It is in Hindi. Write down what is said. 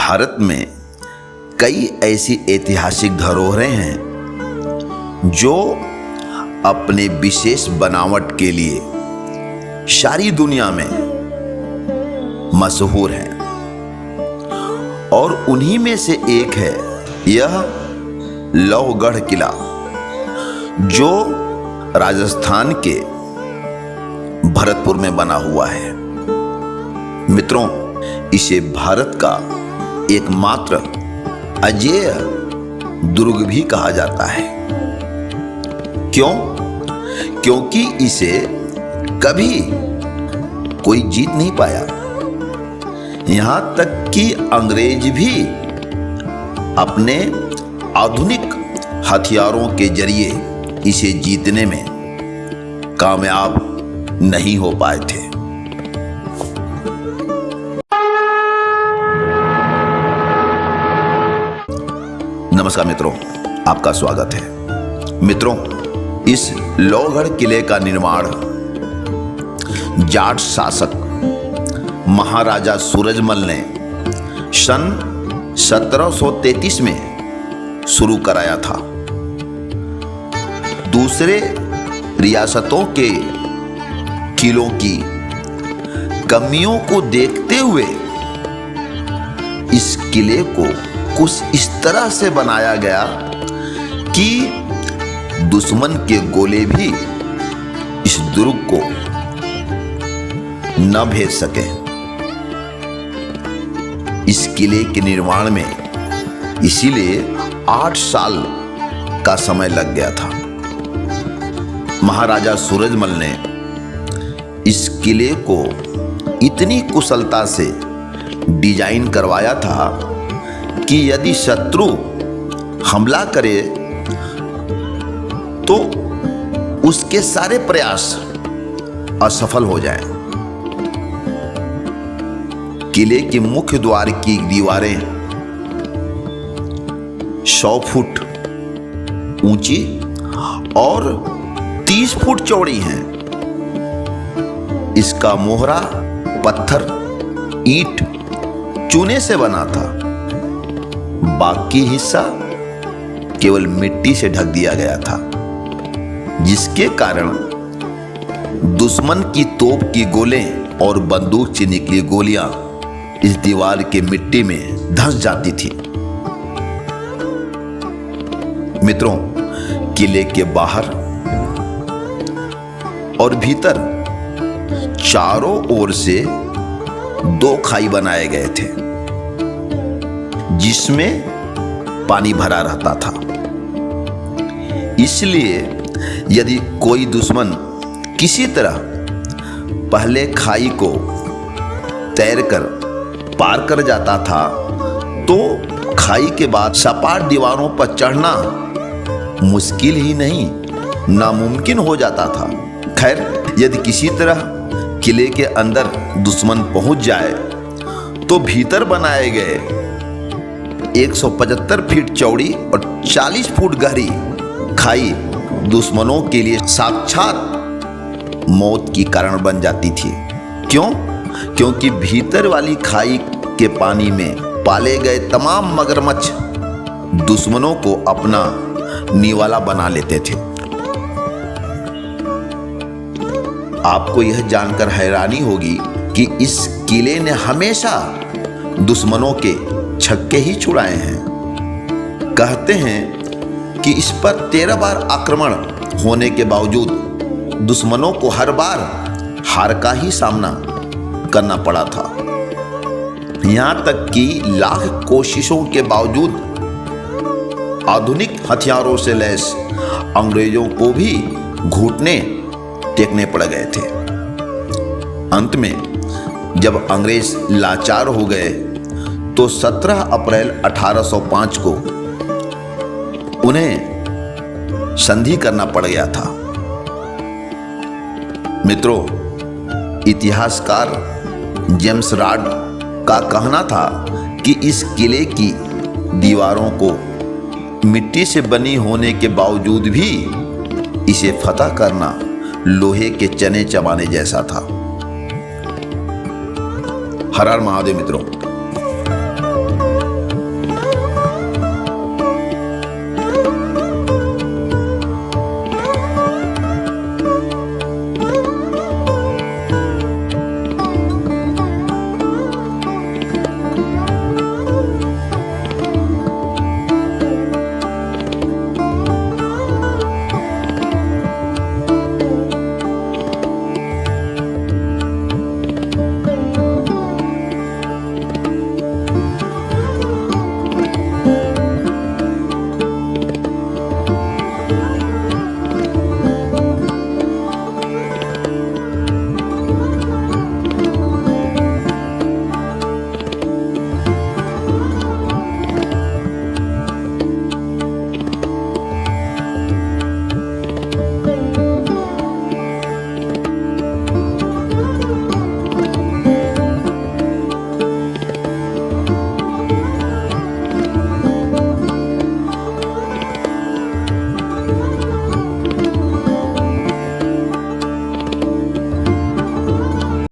भारत में कई ऐसी ऐतिहासिक धरोहरें हैं जो अपने विशेष बनावट के लिए सारी दुनिया में मशहूर हैं और उन्हीं में से एक है यह लोहगढ़ किला, जो राजस्थान के भरतपुर में बना हुआ है। मित्रों, इसे भारत का एकमात्र अजेय दुर्ग भी कहा जाता है। क्यों? क्योंकि इसे कभी कोई जीत नहीं पाया। यहां तक कि अंग्रेज भी अपने आधुनिक हथियारों के जरिए इसे जीतने में कामयाब नहीं हो पाए थे। नमस्कार मित्रों, आपका स्वागत है। मित्रों, इस लोहगढ़ किले का निर्माण जाट शासक महाराजा सूरजमल ने सन 1733 में शुरू कराया था। दूसरे रियासतों के किलों की कमियों को देखते हुए इस किले को कुछ इस तरह से बनाया गया कि दुश्मन के गोले भी इस दुर्ग को न भेज सके। इस किले के निर्माण में इसीलिए 8 साल का समय लग गया था। महाराजा सूरजमल ने इस किले को इतनी कुशलता से डिजाइन करवाया था कि यदि शत्रु हमला करे तो उसके सारे प्रयास असफल हो जाएं। किले के मुख्य द्वार की दीवारें 100 फुट ऊंची और 30 फुट चौड़ी हैं। इसका मोहरा पत्थर, ईंट, चूने से बना था। बाकी हिस्सा केवल मिट्टी से ढक दिया गया था, जिसके कारण दुश्मन की तोप की गोलें और बंदूक से निकली गोलियां इस दीवार के मिट्टी में धंस जाती थी। मित्रों, किले के बाहर और भीतर चारों ओर से 2 खाई बनाए गए थे, जिसमें पानी भरा रहता था। इसलिए यदि कोई दुश्मन किसी तरह पहले खाई को तैरकर पार कर जाता था तो खाई के बाद सपाट दीवारों पर चढ़ना मुश्किल ही नहीं, नामुमकिन हो जाता था। खैर, यदि किसी तरह किले के अंदर दुश्मन पहुंच जाए तो भीतर बनाए गए 175 फीट चौड़ी और 40 फुट गहरी खाई दुश्मनों के लिए साक्षात मौत की कारण बन जाती थी। क्यों? क्योंकि भीतर वाली खाई के पानी में पाले गए तमाम मगरमच्छ दुश्मनों को अपना निवाला बना लेते थे। आपको यह जानकर हैरानी होगी कि इस किले ने हमेशा दुश्मनों के छक्के ही छुड़ाए हैं। कहते हैं कि इस पर 13 बार आक्रमण होने के बावजूद दुश्मनों को हर बार हार का ही सामना करना पड़ा था। यहां तक कि लाख कोशिशों के बावजूद आधुनिक हथियारों से लैस अंग्रेजों को भी घुटने टेकने पड़ गए थे। अंत में जब अंग्रेज लाचार हो गए तो 17 अप्रैल 1805 को उन्हें संधि करना पड़ गया था। मित्रों, इतिहासकार जेम्स रॉड का कहना था कि इस किले की दीवारों को मिट्टी से बनी होने के बावजूद भी इसे फतह करना लोहे के चने चबाने जैसा था। हर हर महादेव मित्रों।